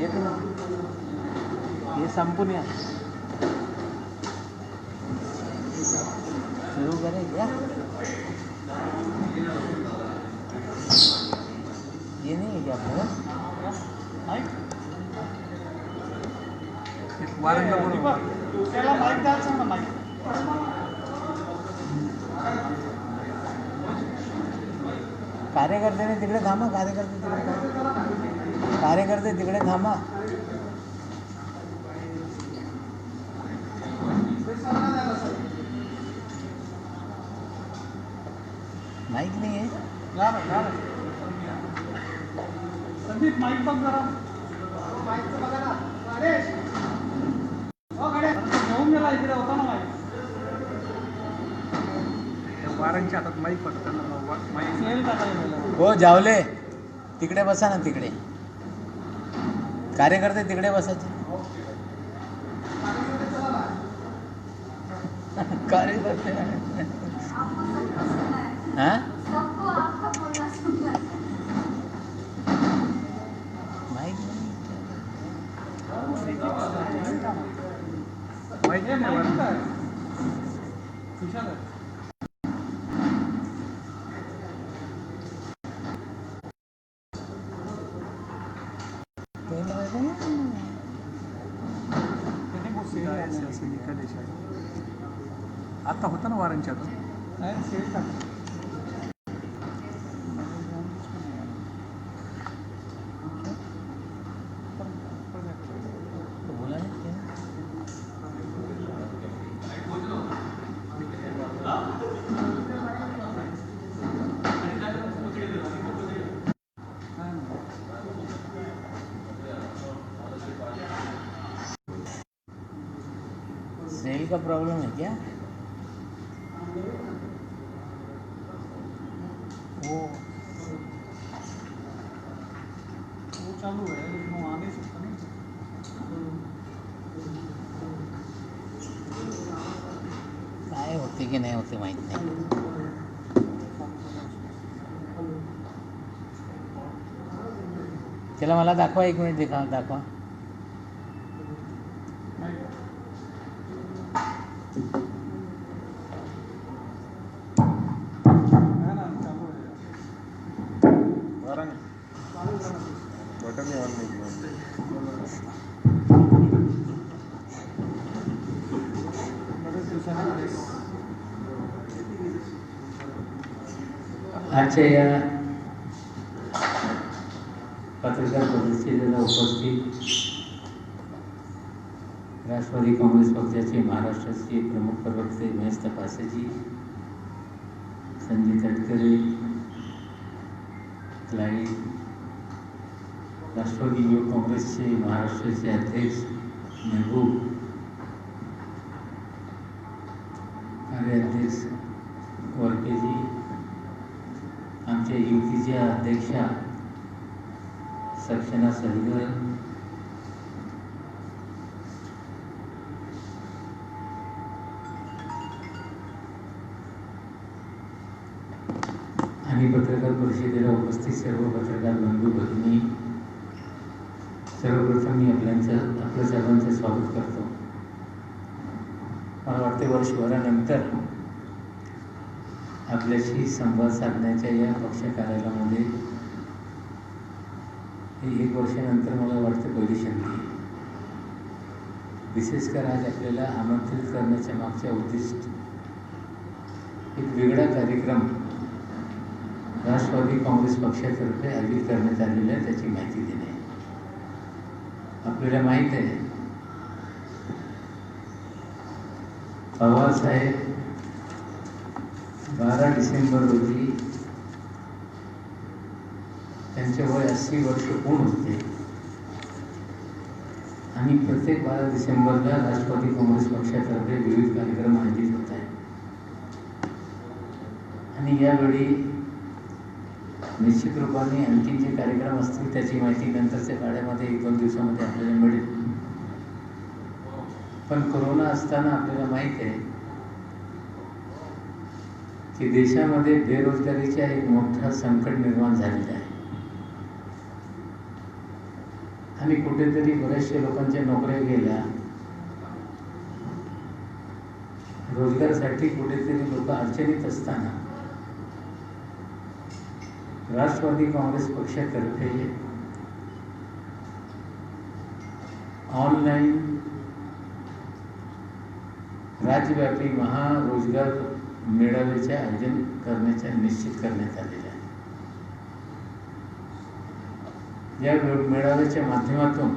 एक ना हे संपून या सुरू करें क्या ये नहीं है क्या आपका त्याला माईक द्यायचं ना माईक कार्यकर्ते तिकडे थांबा कार्यकर्ते तिकडे थांबा माईक नाही आहे संदीप माईक बघ जरा माईकचं बघा ना गणेश हो गणेश घेऊन गेला इकडे होता ना माईक वारांच्या हातात माईक पडताना माईक हो जावले तिकडे बसा ना तिकडे कार्यकर्ते तिकडे बसायचे कार्यकर्ते हाँ माइक आता होता ना वारांच्या हातात सेल का प्रॉब्लम है क्या वो चालू है लेकिन वो आ नहीं सकता नहीं काय होते की नाही होते माहीत नाही चला मला दाखवा 1 मिनिट दाखवा आजच्या या पत्रकार परिषदेला उपस्थित राष्ट्रवादी काँग्रेस पक्षाचे महाराष्ट्राचे प्रमुख प्रवक्ते महेश तपासेजी, संजय तटकरे, क्लाइंट, राष्ट्रवादी युवक काँग्रेसचे महाराष्ट्राचे अध्यक्ष महबूब, कार्याध्यक्ष वरकेजी, आमच्या युतीच्या अध्यक्षा सक्षना सलगर, आणि पत्रकार परिषदेला उपस्थित सर्व पत्रकार बंधू भगिनी, सर्वप्रथम मी आपल्या सर्वांचं स्वागत करतो. मला वाटते वर्षभरानंतर आपल्याशी संवाद साधण्याच्या या पक्ष कार्यालयामध्ये ही 1 वर्षानंतर मला वाटतं पहिली संधी. विशेषकर आज आपल्याला आमंत्रित करण्याच्या मागच्या उद्दिष्ट एक वेगळा कार्यक्रम राष्ट्रवादी काँग्रेस पक्षातर्फे आयोजित करण्यात आलेला आहे त्याची माहिती देणे. आपल्याला माहीत आहे पवारसाहेब 12 डिसेंबर रोजी त्यांचे वय 80 वर्ष पूर्ण होते आणि प्रत्येक 12 डिसेंबरला राष्ट्रवादी काँग्रेस पक्षातर्फे विविध कार्यक्रम आयोजित होत आहेत. आणि यावेळी निश्चित रूपाने आणखी जे कार्यक्रम असतील त्याची माहिती नंतरच्या काळामध्ये 1-2 दिवसामध्ये आपल्याला मिळेल. पण कोरोना असताना आपल्याला माहीत आहे की देशामध्ये बेरोजगारीचा एक मोठा संकट निर्माण झालेला आहे आणि कुठेतरी बऱ्याचशा लोकांच्या नोकऱ्या गेल्या, रोजगारासाठी कुठेतरी लोक अडचणीत असताना राष्ट्रवादी काँग्रेस पक्षातर्फे ऑनलाईन राज्यव्यापी महारोजगार मेळाव्याचे आयोजन करण्याचे निश्चित करण्यात आलेले आहे. या मेळाव्याच्या माध्यमातून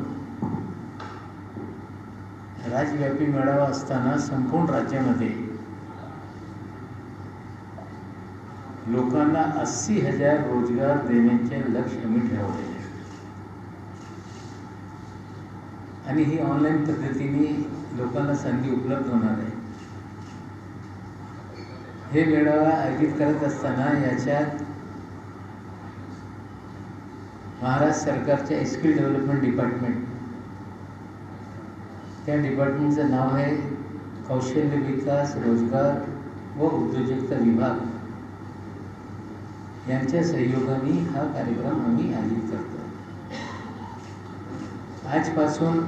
राज्यव्यापी मेळावा असताना संपूर्ण राज्यामध्ये लोकांना 80,000 रोजगार देण्याचे लक्ष्य आम्ही ठरवलेले आहे. आणि ही ऑनलाईन पद्धतीने लोकांना संधी उपलब्ध होणार आहे. हे मेळावा आयोजित करत असताना याच्यात महाराष्ट्र सरकारच्या स्किल डेव्हलपमेंट डिपार्टमेंट, त्या डिपार्टमेंटचं नाव आहे कौशल्य विकास, रोजगार व उद्योजकता विभाग, यांच्या सहयोगाने हा कार्यक्रम आम्ही आयोजित करतो. आजपासून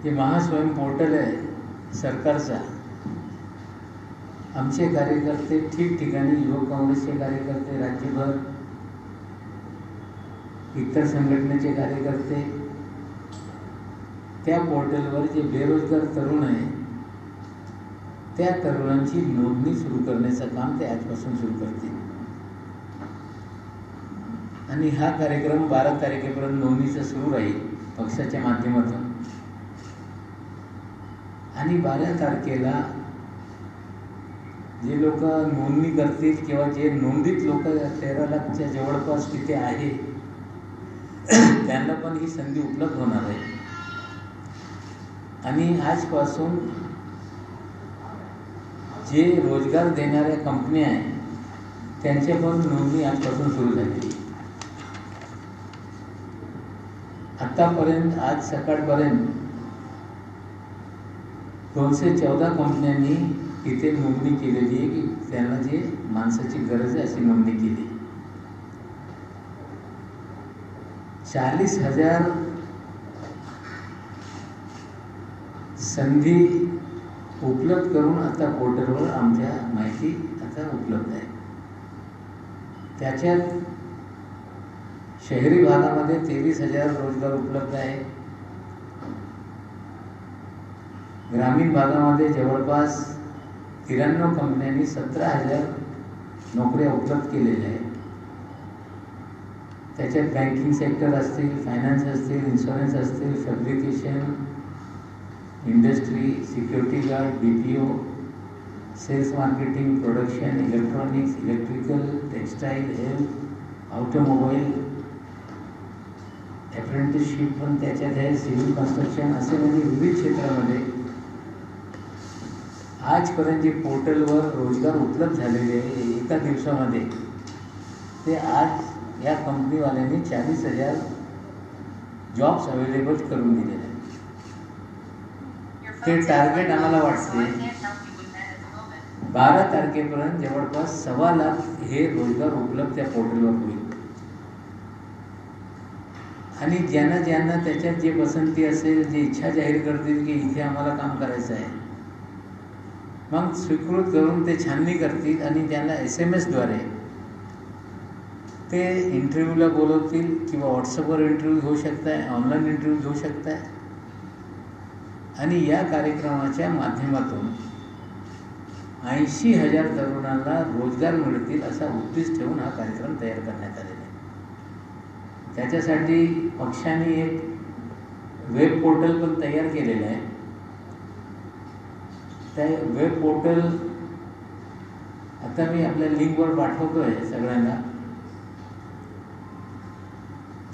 जे महास्वयं पोर्टल आहे सरकारचा, आमचे कार्यकर्ते ठिकठिकाणी, युवक काँग्रेसचे कार्यकर्ते राज्यभर, इतर संघटनेचे कार्यकर्ते, त्या पोर्टलवर जे बेरोजगार तरुण आहे त्या तरुणांची नोंदणी सुरू करण्याचं काम ते आजपासून सुरू करतील. आणि हा कार्यक्रम 12 तारखेपर्यंत नोंदणीचा सुरू राहील पक्षाच्या माध्यमातून. आणि 12 तारखेला जे लोक नोंदणी करतील किंवा जे नोंदीत लोक 13 लाखच्या जवळपास तिथे आहे त्यांना पण ही संधी उपलब्ध होणार आहे. आणि आजपासून जे रोजगार देणाऱ्या कंपन्या आहेत त्यांच्या पण नोंदणी आजपासून सुरू झाली. आतापर्यंत आज सकाळपर्यंत 214 कंपन्यांनी इथे नोंदणी केलेली आहे की त्यांना जे माणसाची गरज आहे अशी नोंदणी केली. 40,000 संधी उपलब्ध करून आता पोर्टलवर आमच्या माहिती आता उपलब्ध आहे. त्याच्यात शहरी भागामध्ये 23,000 रोजगार उपलब्ध आहे. ग्रामीण भागामध्ये जवळपास 93 कंपन्यांनी 17,000 नोकऱ्या उपलब्ध केलेल्या आहेत. त्याच्यात बँकिंग सेक्टर असतील, फायनान्स असतील, इन्शुरन्स असतील, fabrication, industry, security guard, BPO, sales marketing, production, electronics, electrical, textile, health, automobile, apprenticeship पण त्याच्यात आहे, सिव्हिल कन्स्ट्रक्शन, असे म्हणजे विविध क्षेत्रामध्ये आजपर्यंत जे पोर्टलवर रोजगार उपलब्ध झालेले आहे एका दिवसामध्ये, ते आज या कंपनीवाल्यांनी 40,000 जॉब्स अवेलेबल करून दिलेले आहेत. ते टार्गेट आम्हाला वाटते 12 तारखेपर्यंत जवळपास 1.25 लाख हे रोजगार उपलब्ध त्या पोर्टलवर होईल. आणि ज्यांना त्याच्यात जे पसंती असेल, जे इच्छा जाहीर करतील की इथे आम्हाला काम करायचं आहे, मग स्वीकृत करून ते छाननी करतील आणि त्यांना SMS द्वारे ते इंटरव्ह्यूला बोलवतील किंवा व्हॉट्सअपवर इंटरव्ह्यू घेऊ शकताय, ऑनलाईन इंटरव्ह्यू घेऊ शकताय. आणि या कार्यक्रमाच्या माध्यमातून 80,000 तरुणांना रोजगार मिळतील असा उद्देश ठेवून हा कार्यक्रम तयार करण्यात आलेला आहे. त्याच्यासाठी पक्षाने एक वेब पोर्टल पण तयार केलेलं आहे. त्या वेब पोर्टल आता मी आपल्या लिंकवर पाठवतो आहे सगळ्यांना.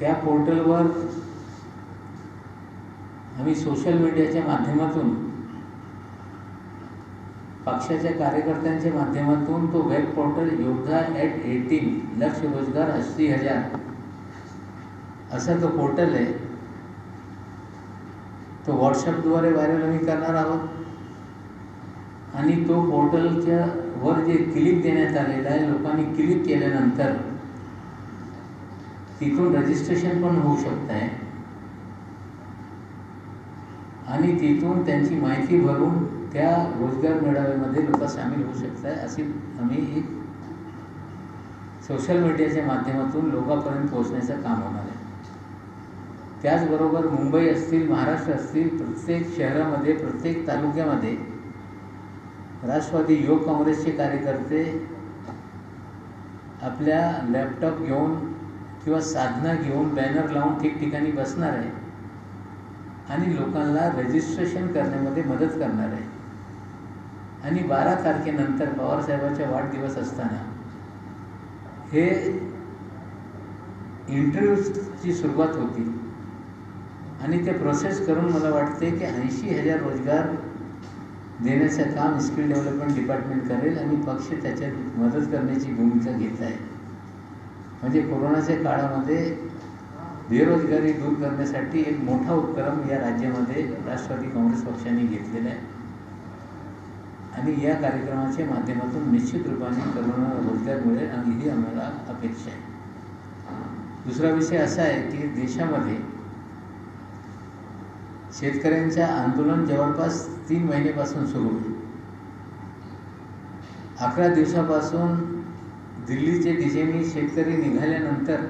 त्या पोर्टलवर आम्ही सोशल मीडियाच्या माध्यमातून, पक्षाच्या कार्यकर्त्यांच्या माध्यमातून तो वेब पोर्टल योद्धा @18 लक्ष रोजगार 80,000 असा तो पोर्टल आहे. तो व्हॉट्सअपद्वारे व्हायरल आम्ही करणार आहोत. आणि तो पोर्टलच्या वर जे क्लिक देण्यात आलेला आहे, लोकांनी क्लिक केल्यानंतर तिथून रजिस्ट्रेशन पण होऊ शकत आहे आणि तिथून त्यांची माहिती भरून त्या रोजगार मेळाव्यामध्ये लोक सामील होऊ शकत आहे, अशी आम्ही एक सोशल मीडियाच्या माध्यमातून लोकांपर्यंत पोहोचण्याचं काम होणार आहे. त्याचबरोबर मुंबई असतील, महाराष्ट्र असतील, प्रत्येक शहरामध्ये, प्रत्येक तालुक्यामध्ये राष्ट्रवादी युवक काँग्रेसचे कार्यकर्ते आपल्या लॅपटॉप घेऊन किंवा साधना घेऊन बॅनर लावून ठिकठिकाणी बसणार आहे आणि लोकांना रजिस्ट्रेशन करण्यामध्ये मदत करणार आहे. आणि 12 तारखेनंतर पवारसाहेबांचा वाढदिवस असताना हे इंटरव्ह्यूची सुरुवात होती आणि ते प्रोसेस करून मला वाटते की 80,000 रोजगार देण्याचं काम स्किल डेव्हलपमेंट डिपार्टमेंट करेल आणि पक्ष त्याच्यात मदत करण्याची भूमिका घेत आहे. म्हणजे कोरोनाच्या काळामध्ये बेरोजगारी दूर करण्यासाठी एक मोठा उपक्रम या राज्यामध्ये राष्ट्रवादी काँग्रेस पक्षाने घेतलेला आहे आणि या कार्यक्रमाच्या माध्यमातून निश्चित रूपाने तरुणांना रोजगार मिळेल आणि ही आम्हाला अपेक्षा आहे. दुसरा विषय असा आहे की देशामध्ये शेतकऱ्यांचं आंदोलन जवळपास 3 महिन्यापासून सुरू आहे. 11 दिवसापासून दिल्लीच्या दिशेने शेतकरी निघाल्यानंतर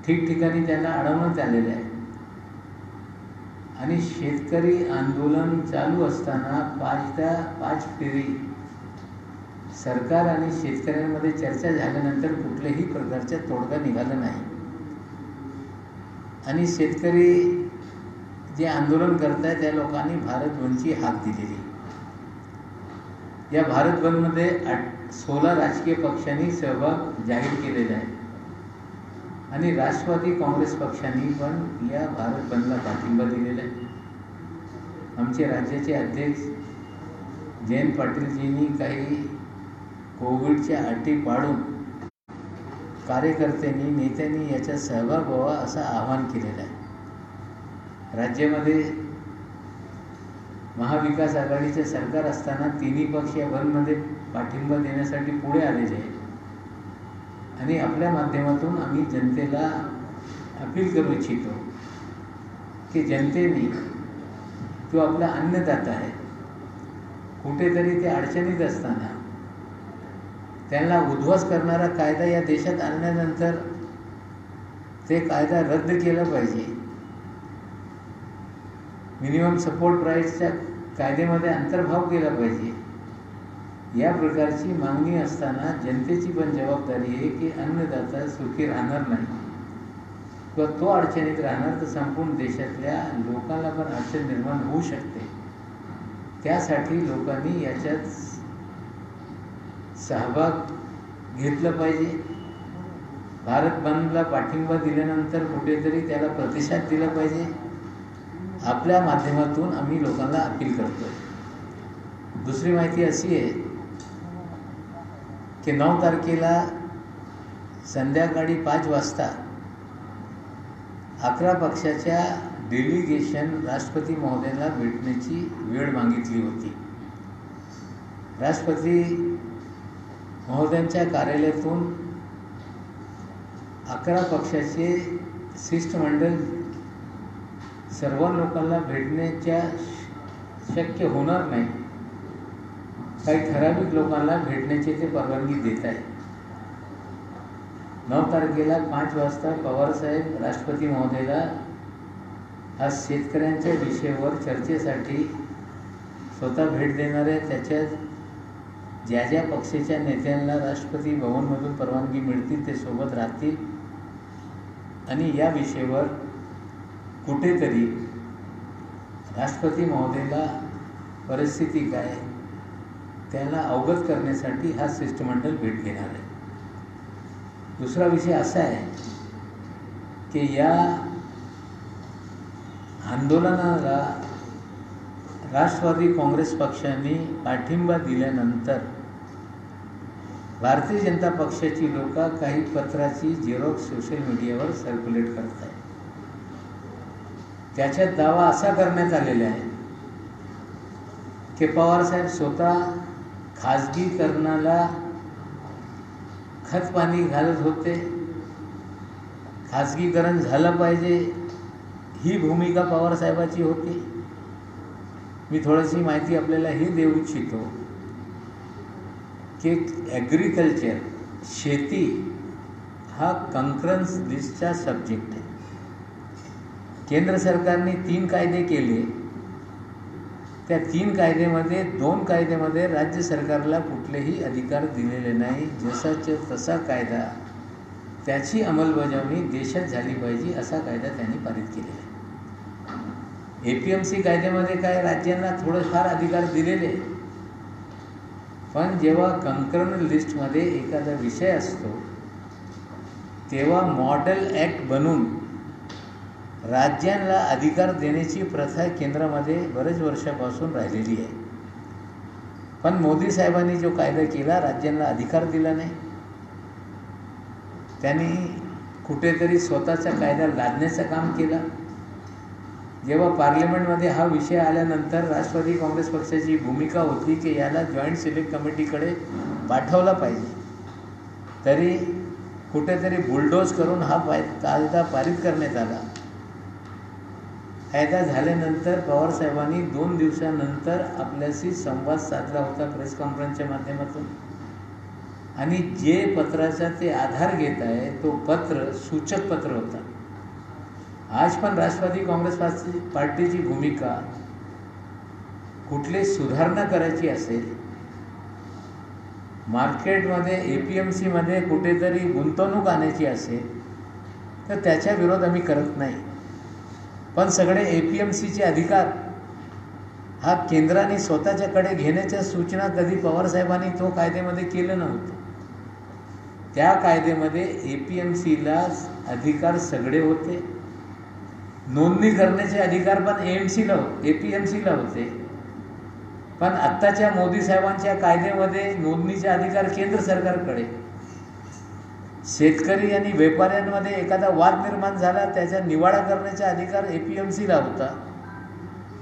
ठिकठिकाणी त्यांना अडवण्यात आलेलं आहे आणि शेतकरी आंदोलन चालू असताना 5 फेरी सरकार आणि शेतकऱ्यांमध्ये चर्चा झाल्यानंतर कुठल्याही प्रकारचा तोडगा निघाला नाही आणि शेतकरी जे आंदोलन करत आहे त्या लोकांनी भारत बंदची हाक दिलेली. या भारत बंदमध्ये 16 राजकीय पक्षांनी सहभाग जाहीर केलेला आहे आणि राष्ट्रवादी काँग्रेस पक्षाने पण या भारत बंदला पाठिंबा दिलेला आहे. आमचे राज्याचे अध्यक्ष जयंत पाटीलजींनी काही कोविडच्या अटी पाडून कार्यकर्त्यांनी, नेत्यांनी याच्यात सहभाग व्हावा असं आवाहन केलेलं आहे. राज्यामध्ये महाविकास आघाडीचे सरकार असताना तिन्ही पक्ष या बंदमध्ये पाठिंबा देण्यासाठी पुढे आलेले आहेत आणि आपल्या माध्यमातून आम्ही जनतेला अपील करू इच्छितो की जनतेने जो आपला अन्नदाता आहे, कुठेतरी ते अडचणीत असताना त्यांना उद्ध्वस्त करणारा कायदा या देशात आणल्यानंतर ते कायदा रद्द केला पाहिजे. मिनिमम सपोर्ट प्राईसच्या कायद्यामध्ये अंतर्भाव केला पाहिजे. या प्रकारची मागणी असताना जनतेची पण जबाबदारी आहे की अन्नदाता सुखी राहणार नाही किंवा तो अडचणीत राहणार तर संपूर्ण देशातल्या लोकांना पण अडचण निर्माण होऊ शकते. त्यासाठी लोकांनी याच्यात सहभाग घेतला पाहिजे. भारत बंदला पाठिंबा दिल्यानंतर कुठेतरी त्याला प्रतिसाद दिला पाहिजे. आपल्या माध्यमातून आम्ही लोकांना अपील करतो. दुसरी माहिती अशी आहे की 9 तारखेला संध्याकाळी 5 वाजता 11 पक्षाच्या डेलिगेशन राष्ट्रपती महोदयांना भेटण्याची वेळ मागितली होती. राष्ट्रपती महोदयांच्या कार्यालयातून 11 पक्षाचे शिष्टमंडळ सर्व लोकांना भेटण्याच्या शक्य होणार नाही. काही ठराविक लोकांना भेटण्याची ते परवानगी देत आहे. 9 तारखेला 5 वाजता पवारसाहेब राष्ट्रपती महोदयाला आज शेतकऱ्यांच्या विषयावर चर्चेसाठी स्वतः भेट देणार आहे. त्याच्यात ज्या ज्या पक्षाच्या नेत्यांना राष्ट्रपती भवनमधून परवानगी मिळतील ते सोबत राहतील आणि या विषयावर कुठेतरी राष्ट्रपती महोदयाला परिस्थिती काय त्याला अवगत करण्यासाठी हा शिष्टमंडळ भेट घेणार आहे. दुसरा विषय असा आहे की या आंदोलनाला राष्ट्रवादी काँग्रेस पक्षाने पाठिंबा दिल्यानंतर भारतीय जनता पक्षाची लोक काही पत्राची झेरॉक्स सोशल मीडियावर सर्क्युलेट करत आहेत. त्याच्यात दावा असा करण्यात आलेला आहे की पवारसाहेब स्वतः खाजगीकरणाला खतपाणी घालत होते खाजगीकरण झालं पाहिजे ही भूमिका पवारसाहेबाची होती. मी थोडीशी माहिती आपल्याला ही देऊ इच्छितो की ॲग्रिकल्चर शेती हा कंकरन्स लिस्टचा सब्जेक्ट आहे. केंद्र सरकारने 3 कायदे केले. त्या 3 कायद्यामध्ये 2 कायद्यामध्ये राज्य सरकारला कुठलेही अधिकार दिलेले नाही. जसाच्या तसा कायदा त्याची अंमलबजावणी देशात झाली पाहिजे असा कायदा त्यांनी पारित केलेला आहे. APMC कायद्यामध्ये काय राज्यांना थोडेफार अधिकार दिलेले, पण जेव्हा कंकरन लिस्टमध्ये एखादा विषय असतो तेव्हा मॉडेल ॲक्ट बनवून राज्यांना अधिकार देण्याची प्रथा केंद्रामध्ये बरेच वर्षापासून राहिलेली आहे. पण मोदी साहेबांनी जो कायदा केला राज्यांना अधिकार दिला नाही. त्यांनी कुठेतरी स्वतःचा कायदा लादण्याचं काम केलं. जेव्हा पार्लमेंटमध्ये हा विषय आल्यानंतर राष्ट्रवादी काँग्रेस पक्षाची भूमिका होती की याला जॉईंट सिलेक्ट कमिटीकडे पाठवला पाहिजे, तरी कुठेतरी बुलडोज करून हा कायदा पारित करण्यात आला. कायदा झाल्यानंतर पवारसाहेबांनी 2 दिवसानंतर आपल्याशी संवाद साधला होता प्रेस कॉन्फरन्सच्या माध्यमातून. आणि जे पत्राचा ते आधार घेत आहे तो पत्र सूचक पत्र होता. आज पण राष्ट्रवादी काँग्रेस पार्टीची भूमिका कुठली सुधारणा करायची असेल, मार्केटमध्ये APMCमध्ये कुठेतरी गुंतवणूक आणायची असेल तर त्याच्या विरोध आम्ही करत नाही. पण सगळे APMCचे अधिकार हा केंद्राने स्वतःच्याकडे घेण्याच्या सूचना कधी पवारसाहेबांनी तो कायद्यामध्ये केलं नव्हतं. त्या कायद्यामध्ये APMCला अधिकार सगळे होते. नोंदणी करण्याचे अधिकार पण APMCला होते. पण आत्ताच्या मोदी साहेबांच्या कायद्यामध्ये नोंदणीचे अधिकार केंद्र सरकारकडे. शेतकरी आणि व्यापाऱ्यांमध्ये एखादा वाद निर्माण झाला त्याचा निवाडा करण्याचा अधिकार APMCला होता.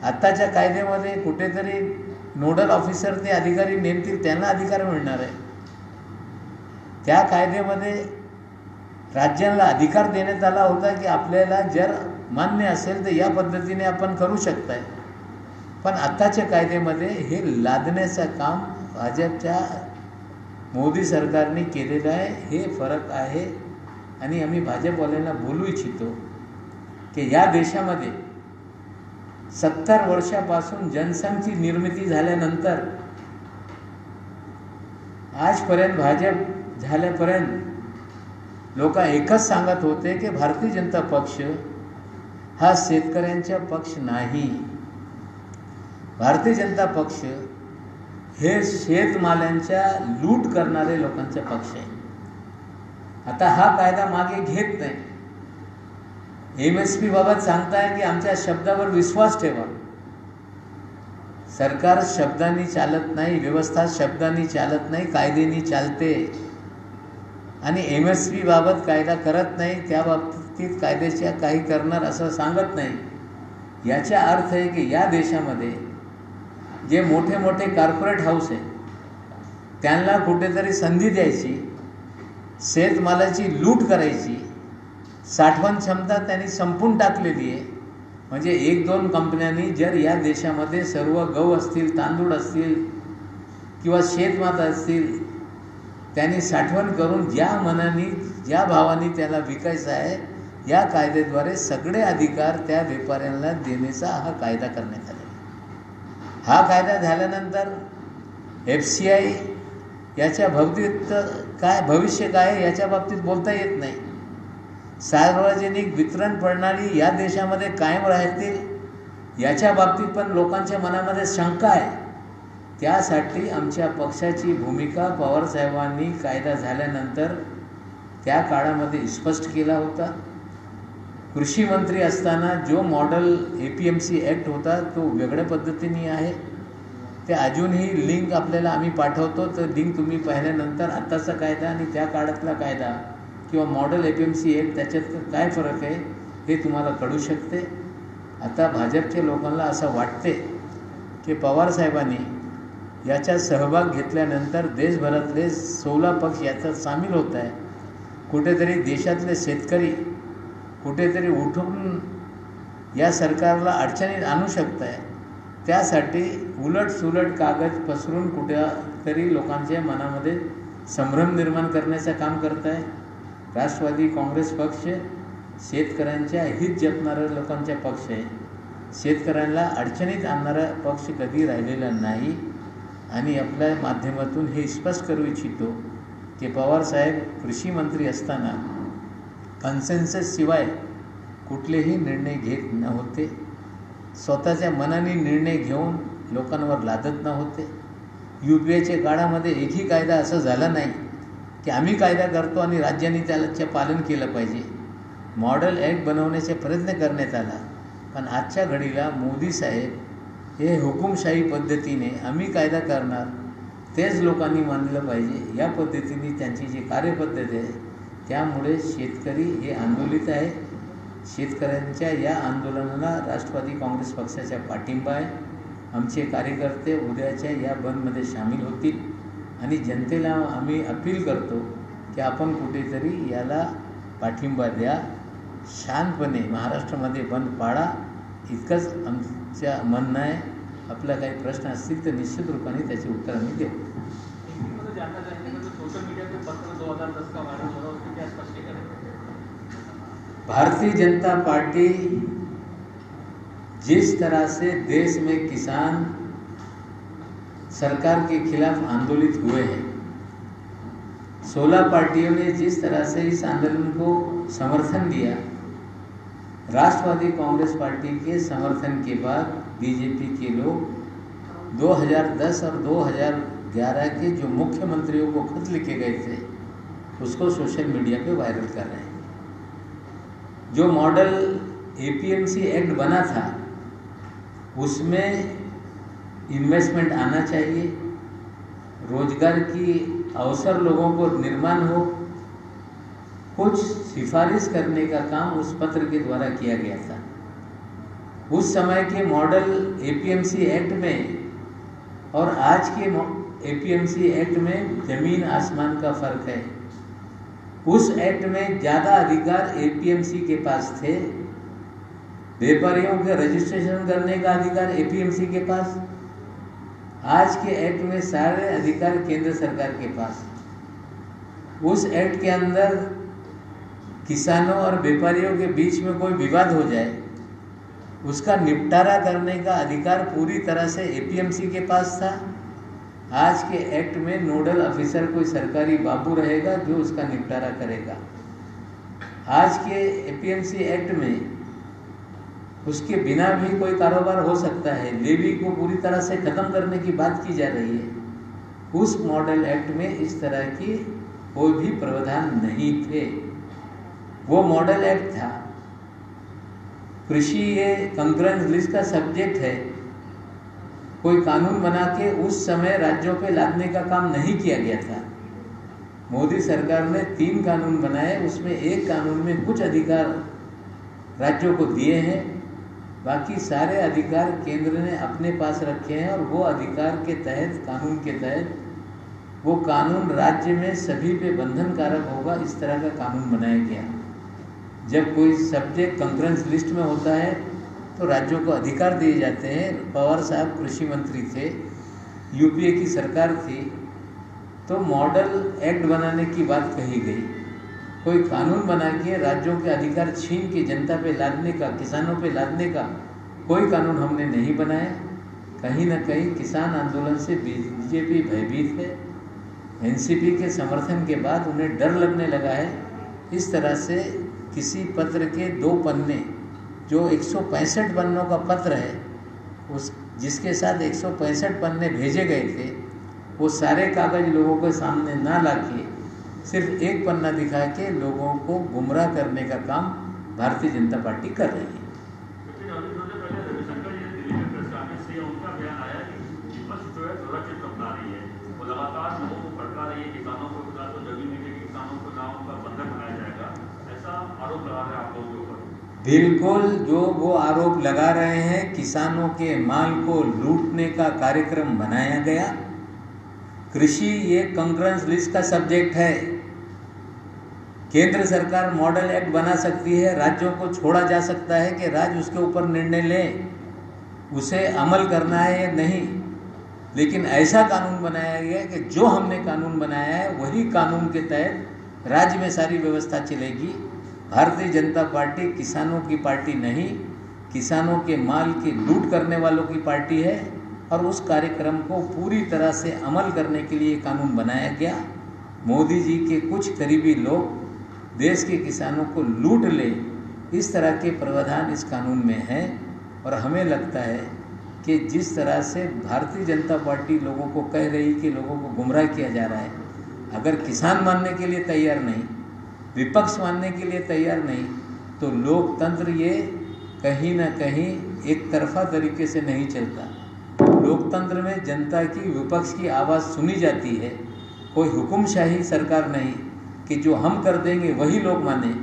आत्ताच्या कायद्यामध्ये कुठेतरी नोडल ऑफिसर ते अधिकारी नेमतील त्यांना अधिकार मिळणार आहे. त्या कायद्यामध्ये राज्यांना अधिकार देण्यात आला होता की आपल्याला जर मान्य असेल तर या पद्धतीने आपण करू शकताय. पण आत्ताच्या कायद्यामध्ये हे लादण्याचं काम भाजपच्या मोदी सरकारने केलेलं आहे. हे फरक आहे. आणि आम्ही भाजपवाल्यांना बोलू इच्छितो की या देशामध्ये 70 वर्षापासून जनसंघची निर्मिती झाल्यानंतर आजपर्यंत भाजप झाल्यापर्यंत लोक एकच सांगत होते की भारतीय जनता पक्ष हा शेतकऱ्यांचा पक्ष नाही. भारतीय जनता पक्ष हे शेतमालांच्या लूट करणारे लोकांचा पक्ष आहे. आता हा कायदा मागे घेत नाही. MSP बाबत सांगताय की आमच्या शब्दावर विश्वास ठेवा. सरकार शब्दांनी चालत नाही, व्यवस्था शब्दांनी चालत नाही, कायद्याने चालते. आणि MSP बाबत कायदा करत नाही, त्या बाबतीत कायद्याच्या काही करणार असं सांगत नाही. याचा अर्थ आहे की या देशामध्ये जे मोठे मोठे कॉर्पोरेट हाऊस आहे त्यांना कुठेतरी संधी द्यायची, शेतमालाची लूट करायची, साठवण क्षमता त्यांनी संपून टाकलेली आहे. म्हणजे 1-2 कंपन्यांनी जर या देशामध्ये सर्व गहू असतील, तांदूळ असतील किंवा शेतमाता असतील त्यांनी साठवण करून ज्या मनाने ज्या भावाने त्याला विकायचं आहे या कायद्याद्वारे सगळे अधिकार त्या व्यापाऱ्यांना देण्याचा हा कायदा करण्यात आला. हा कायदा झाल्यानंतर FCI याच्या बाबतीत काय भविष्य काय याच्या बाबतीत बोलता येत नाही. सार्वजनिक वितरण प्रणाली या देशामध्ये कायम राहतील याच्या बाबतीत पण लोकांच्या मनामध्ये शंका आहे. त्यासाठी आमच्या पक्षाची भूमिका पवारसाहेबांनी कायदा झाल्यानंतर त्या काळामध्ये स्पष्ट केला होता. कृषी मंत्री असताना जो मॉडेल APMC ॲक्ट होता तो वेगळ्या पद्धतीने आहे. ते अजूनही लिंक आपल्याला आम्ही पाठवतो, तर लिंक तुम्ही पाहिल्यानंतर आत्ताचा कायदा आणि त्या काळातला कायदा किंवा मॉडेल APMC ॲक्ट त्याच्यात काय फरक आहे हे तुम्हाला कळू शकते. आता भाजपच्या लोकांना असं वाटते की पवारसाहेबांनी याच्यात सहभाग घेतल्यानंतर देशभरातले 16 पक्ष याच्यात सामील होत आहे. कुठेतरी देशातले शेतकरी कुठेतरी उठून या सरकारला अडचणीत आणू शकत आहे, त्यासाठी उलटसुलट कागद पसरून कुठेतरी लोकांच्या मनामध्ये संभ्रम निर्माण करण्याचं काम करत आहे. राष्ट्रवादी काँग्रेस पक्ष शेतकऱ्यांच्या हित जपणारा लोकांचा पक्ष आहे. शेतकऱ्यांना अडचणीत आणणारा पक्ष कधी राहिलेला नाही. आणि आपल्या माध्यमातून हे स्पष्ट करू इच्छितो की पवारसाहेब कृषी मंत्री असताना कन्सेन्सस शिवाय कुठलेही निर्णय घेत नव्हते. स्वतःच्या मनाने निर्णय घेऊन लोकांवर लादत नव्हते. UPAच्या काळामध्ये एकही कायदा असं झाला नाही की आम्ही कायदा करतो आणि राज्यांनी त्याचे पालन केलं पाहिजे. मॉडेल ॲक्ट बनवण्याचा प्रयत्न करण्यात आला, पण आजच्या घडीला मोदी साहेब हे हुकुमशाही पद्धतीने आम्ही कायदा करणार तेच लोकांनी मानलं पाहिजे या पद्धतीने त्यांची जी कार्यपद्धती आहे, त्यामुळे शेतकरी हे आंदोलित आहे. शेतकऱ्यांच्या या आंदोलनाला राष्ट्रवादी काँग्रेस पक्षाचा पाठिंबा आहे. आमचे कार्यकर्ते उद्याच्या या बंदमध्ये सामील होतील आणि जनतेला आम्ही अपील करतो की आपण कुठेतरी याला पाठिंबा द्या. शांतपणे महाराष्ट्रामध्ये बंद पाळा, इतकंच आमच्या म्हणणं आहे. आपला काही प्रश्न असतील तर निश्चित रूपाने त्याचे उत्तर आम्ही देऊ. सोशल मीडिया पे पत्र 2010 का वायरल हो रहा है, उसकी क्या स्पष्टीकरण? भारतीय जनता पार्टी जिस तरह से देश में किसान सरकार के खिलाफ आंदोलित हुए हैं, 16 पार्टियों ने जिस तरह से इस आंदोलन को समर्थन दिया, राष्ट्रवादी कांग्रेस पार्टी के समर्थन के बाद बीजेपी के लोग 2010 और 2011 के जो मुख्यमंत्रियों को खत लिखे गए थे उसको सोशल मीडिया पे वायरल कर रहे हैं. जो मॉडल APMC एक्ट बना था उसमें इन्वेस्टमेंट आना चाहिए, रोजगार की अवसर लोगों को निर्माण हो, कुछ सिफारिश करने का काम उस पत्र के द्वारा किया गया था. उस समय के मॉडल APMC एक्ट में और आज के APMC एक्ट में ज़मीन आसमान का फ़र्क है. उस एक्ट में ज़्यादा अधिकार APMC के पास थे, व्यापारियों के रजिस्ट्रेशन करने का अधिकार APMC के पास. आज के एक्ट में सारे अधिकार केंद्र सरकार के पास. उस एक्ट के अंदर किसानों और व्यापारियों के बीच में कोई विवाद हो जाए, उसका निपटारा करने का अधिकार पूरी तरह से APMC के पास था. आज के एक्ट में नोडल ऑफिसर कोई सरकारी बाबू रहेगा जो उसका निपटारा करेगा. आज के APMC एक्ट में उसके बिना भी कोई कारोबार हो सकता है. लेवी को पूरी तरह से ख़त्म करने की बात की जा रही है. उस मॉडल एक्ट में इस तरह की कोई भी प्रावधान नहीं थे. वो मॉडल एक्ट था. कृषि ये कंकरेंस लिस्ट का सब्जेक्ट है. कोई कानून बना के उस समय राज्यों पे लादने का काम नहीं किया गया था. मोदी सरकार ने 3 कानून बनाए, उसमें एक कानून में कुछ अधिकार राज्यों को दिए हैं, बाकी सारे अधिकार केंद्र ने अपने पास रखे हैं. और वो अधिकार के तहत, कानून के तहत, वो कानून राज्य में सभी पे बंधनकारक होगा, इस तरह का कानून बनाया गया. जब कोई सब्जेक्ट कंकरेंस लिस्ट में होता है तो राज्यों को अधिकार दिए जाते हैं. पवार साहब कृषि मंत्री थे, UPA की सरकार थी, तो मॉडल एक्ट बनाने की बात कही गई. कोई कानून बना के राज्यों के अधिकार छीन के जनता पे लादने का, किसानों पे लादने का कोई कानून हमने नहीं बनाया. कहीं ना कहीं किसान आंदोलन से BJP भयभीत है. NCP के समर्थन के बाद उन्हें डर लगने लगा है. इस तरह से किसी पत्र के 2 पन्ने, जो 165 पन्नों का पत्र है, उस जिसके साथ 165 पन्ने भेजे गए थे, वो सारे कागज लोगों के सामने ना लाके सिर्फ एक पन्ना दिखा के लोगों को गुमराह करने का काम भारतीय जनता पार्टी कर रही है. लेकिन अभी थोड़े पहले रविशंकर जी दिल्ली में प्रेस कॉन्फ्रेंस से उनका बयान आया कि विपक्ष जो है सुरक्षित अपना रही है, वो लगातार लोगों को भड़का रही है. किसानों को खिला तो जमीन मिलेगी, किसानों को नाम का बंधक बनाया जाएगा, ऐसा आरोप लगा रहे हैं आप लोगों के ऊपर. बिल्कुल, जो वो आरोप लगा रहे हैं, किसानों के माल को लूटने का कार्यक्रम बनाया गया. कृषि ये कंकरेंस लिस्ट का सब्जेक्ट है. केंद्र सरकार मॉडल एक्ट बना सकती है, राज्यों को छोड़ा जा सकता है कि राज्य उसके ऊपर निर्णय लें, उसे अमल करना है या नहीं। लेकिन ऐसा कानून बनाया गया कि जो हमने कानून बनाया है वही कानून के तहत राज्य में सारी व्यवस्था चलेगी। भारतीय जनता पार्टी किसानों की पार्टी नहीं, किसानों के माल की लूट करने वालों की पार्टी है। और उस कार्यक्रम को पूरी तरह से अमल करने के लिए कानून बनाया गया। मोदी जी के कुछ करीबी लोग देश के किसानों को लूट ले, इस तरह के प्रावधान इस कानून में हैं। और हमें लगता है कि जिस तरह से भारतीय जनता पार्टी लोगों को कह रही कि लोगों को गुमराह किया जा रहा है, अगर किसान मानने के लिए तैयार नहीं, विपक्ष मानने के लिए तैयार नहीं, तो लोकतंत्र ये कहीं ना कहीं एक तरफा तरीके से नहीं चलता। लोकतंत्र में जनता की, विपक्ष की आवाज़ सुनी जाती है। कोई हुकुमशाही सरकार नहीं कि जो हम कर देंगे वही लोग माने।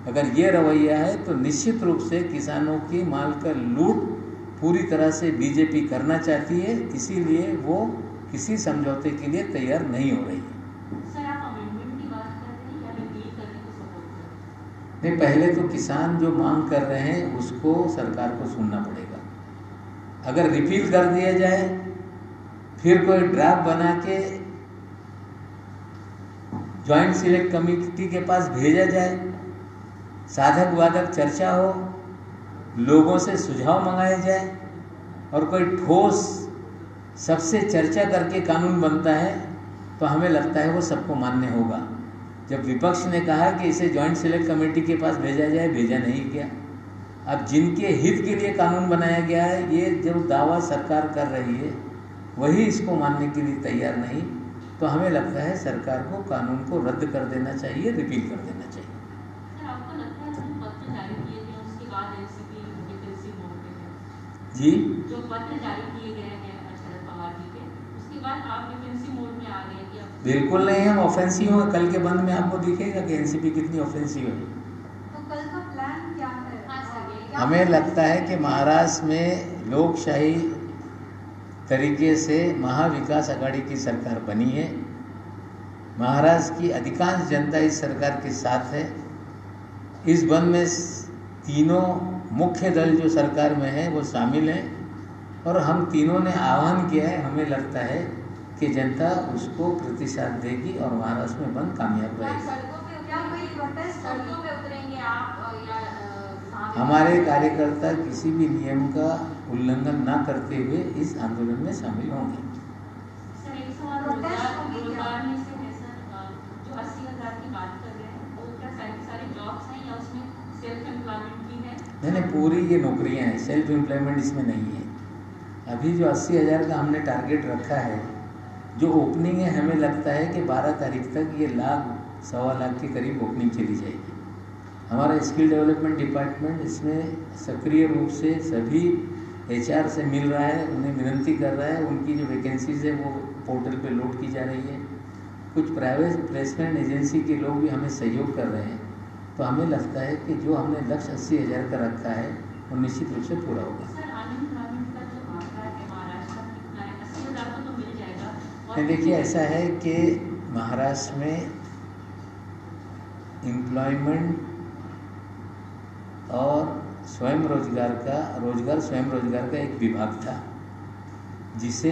अगर ये रवैया है तो निश्चित रूप से किसानों की माल का लूट पूरी तरह से बीजेपी करना चाहती है, इसीलिए वो किसी समझौते के लिए तैयार नहीं हो रही है। सर, आप अमेंडमेंट की बात कर रहे हैं या रिपील करने को सपोर्ट कर रहे हैं? नहीं, पहले तो किसान जो मांग कर रहे हैं उसको सरकार को सुनना पड़ेगा। अगर रिपील कर दिया जाए, फिर कोई ड्राफ्ट बना के जॉइंट सिलेक्ट कमेटी के पास भेजा जाए, साधक बाधक चर्चा हो, लोगों से सुझाव मंगाए जाए और कोई ठोस सबसे चर्चा करके कानून बनता है, तो हमें लगता है वो सबको मान्य होगा। जब विपक्ष ने कहा कि इसे जॉइंट सिलेक्ट कमेटी के पास भेजा जाए, भेजा नहीं गया। अब जिनके हित के लिए कानून बनाया गया है, ये जो दावा सरकार कर रही है वही इसको मानने के लिए तैयार नहीं, तो हमें लगता है सरकार को कानून को रद्द कर देना चाहिए, रिपील कर देना चाहिए। सर, आपको लगता है जो पत्र जारी किए गए उसके बाद एनसीपी डिफेंसिव मोड पे है? जी, जो पत्र जारी किए गए हैं शरद पवार जी के, उसके बाद आप डिफेंसिव मोड में आ गए कि अब बिल्कुल नहीं, हम ऑफेंसिव हैं। कल के बंद में आपको दिखेगा कि एनसीपी कितनी ऑफेंसिव है। तो कल का प्लान क्या है? हाँ सर, ये हमें लगता है कि महाराष्ट्र में लोकशाही तरीके से महाविकास आघाड़ी की सरकार बनी है। महाराष्ट्र की अधिकांश जनता इस सरकार के साथ है। इस बंद में तीनों मुख्य दल जो सरकार में है वो शामिल हैं और हम तीनों ने आह्वान किया है। हमें लगता है कि जनता उसको प्रतिशत देगी और महाराष्ट्र में बंद कामयाब क्या रहेगी। सड़कों पे क्या कोई प्रोटेस्ट सड़कों पे उतरेंगे आप या हमारे कार्यकर्ता किसी भी नियम का उल्लंघन ना करते हुए इस आंदोलन में शामिल होंगे। सर, एक सवाल रोजगार में से है सर, जो 80,000 की बात कर रहे हैं वो क्या सारी जॉब्स हैं या उसमें सेल्फ एम्प्लॉयमेंट भी है? नहीं, पूरी ये नौकरियां हैं, सेल्फ एम्प्लॉयमेंट इसमें नहीं है। अभी जो 80,000 का हमने टारगेट रखा है, जो ओपनिंग है, हमें लगता है कि 12 तारीख तक ये लाख सवा लाख के करीब ओपनिंग चली जाएगी। हमारा स्किल डेवलपमेंट डिपार्टमेंट इसमें सक्रिय रूप से सभी HR से मिल रहा है, उन्हें विनती कर रहा है। उनकी जो वैकेंसीज है वो पोर्टल पे लोड की जा रही है। कुछ प्राइवेट प्लेसमेंट एजेंसी के लोग भी हमें सहयोग कर रहे हैं। तो हमें लगता है कि जो हमने लक्ष्य 80,000 का रखा है वो निश्चित रूप से पूरा होगा। सर, अनएम्प्लॉयमेंट का जो आंकड़ा है महाराष्ट्र का कितना है? 80,000 को तो मिल जाएगा। और देखिए, ऐसा है कि महाराष्ट्र में एम्प्लॉयमेंट और स्वयं रोजगार स्वयं रोजगार का एक विभाग था, जिसे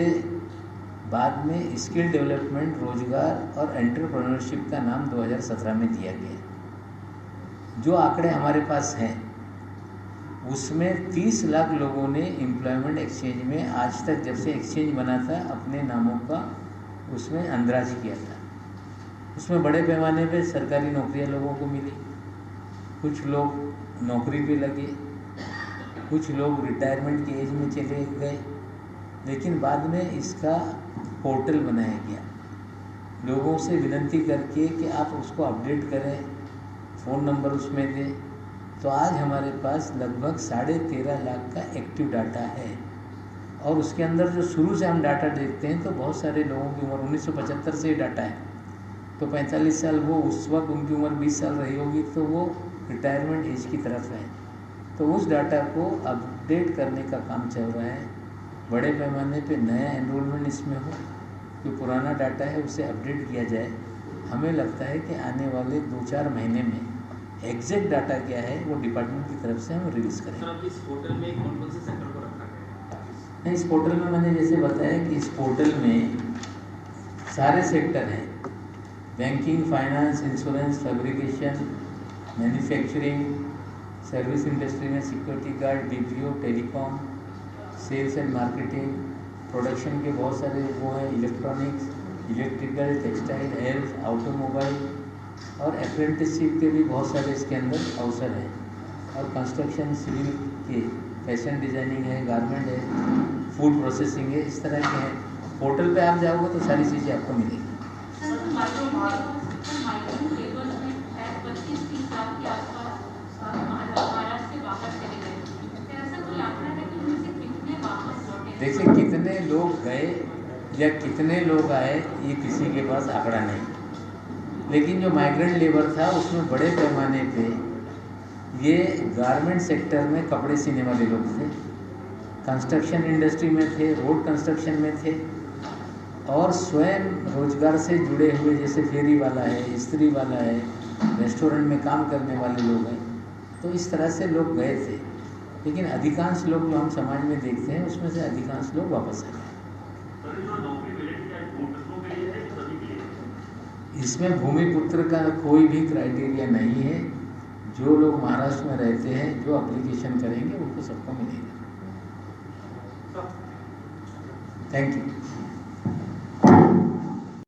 बाद में स्किल डेवलपमेंट, रोजगार और एंटरप्रेन्योरशिप का नाम 2017 में दिया गया। जो आंकड़े हमारे पास हैं उसमें 30 लाख लोगों ने एम्प्लॉयमेंट एक्सचेंज में आज तक, जब से एक्सचेंज बना था, अपने नामों का उसमें अंदराज किया था। उसमें बड़े पैमाने पे सरकारी नौकरियां लोगों को मिली, कुछ लोग नौकरी पे लगे, कुछ लोग रिटायरमेंट की एज में चले गए। लेकिन बाद में इसका पोर्टल बनाया गया, लोगों से विनती करके कि आप उसको अपडेट करें, फ़ोन नंबर उसमें दें। तो आज हमारे पास लगभग 13.5 लाख का एक्टिव डाटा है। और उसके अंदर जो शुरू से हम डाटा देखते हैं तो बहुत सारे लोगों की उम्र 1975 से डाटा है, तो 45 साल, वो उस वक्त उनकी उम्र 20 साल रही होगी, तो वो रिटायरमेंट एज की तरफ है। तो उस डाटा को अपडेट करने का काम चल रहा है। बड़े पैमाने पे नया एनरोलमेंट इसमें हो, जो पुराना डाटा है उसे अपडेट किया जाए, हमें लगता है कि आने वाले 2-4 महीने में एग्जैक्ट डाटा क्या है वो डिपार्टमेंट की तरफ से हम रिलीज़ करेंगे। सर, अब इस पोर्टल में कौन-कौन से सेक्टर को रखा गया है? नहीं, इस पोर्टल में मैंने जैसे बताया कि इस पोर्टल में सारे सेक्टर हैं, banking, finance, insurance, fabrication, manufacturing, service industry में security guard, BPO, telecom, sales and marketing, production के बहुत सारे वो हैं, electronics, electrical, textile, health, automobile और अप्रेंटिसशिप के भी बहुत सारे इसके अंदर अवसर हैं, और कंस्ट्रक्शन, सिविल के, फैशन डिज़ाइनिंग है, गारमेंट है, फूड प्रोसेसिंग है, इस तरह के हैं। पोर्टल पे आप जाओगे तो सारी चीज़ें आपको मिलेगी। सर, तो माइग्रेंट लेबर्स में शायद 25-30 लाख के आसपास महाराष्ट्र से बाहर चले गए। फिर ऐसा कोई आंकड़ा है कि उनमें से कितने वापस लौटे? देखिए, कितने लोग गए या कितने लोग आए ये किसी के पास आंकड़ा नहीं, लेकिन जो माइग्रेंट लेबर था उसमें बड़े पैमाने पे ये गारमेंट सेक्टर में कपड़े सीने वाले लोग थे, कंस्ट्रक्शन इंडस्ट्री में थे, रोड कंस्ट्रक्शन में थे, और स्वयं रोजगार से जुड़े हुए जैसे फेरी वाला है, स्त्री वाला है, रेस्टोरेंट में काम करने वाले लोग हैं, तो इस तरह से लोग गए थे। लेकिन अधिकांश लोग जो हम समाज में देखते हैं उसमें से अधिकांश लोग वापस आ गए। सर, जो नौकरी मिलेगी क्या भूमिपुत्रों के लिए है कि सभी के लिए? इसमें भूमिपुत्र का कोई भी क्राइटेरिया नहीं है। जो लोग महाराष्ट्र में रहते हैं, जो एप्लीकेशन करेंगे उनको सबको मिलेगा। Thank you.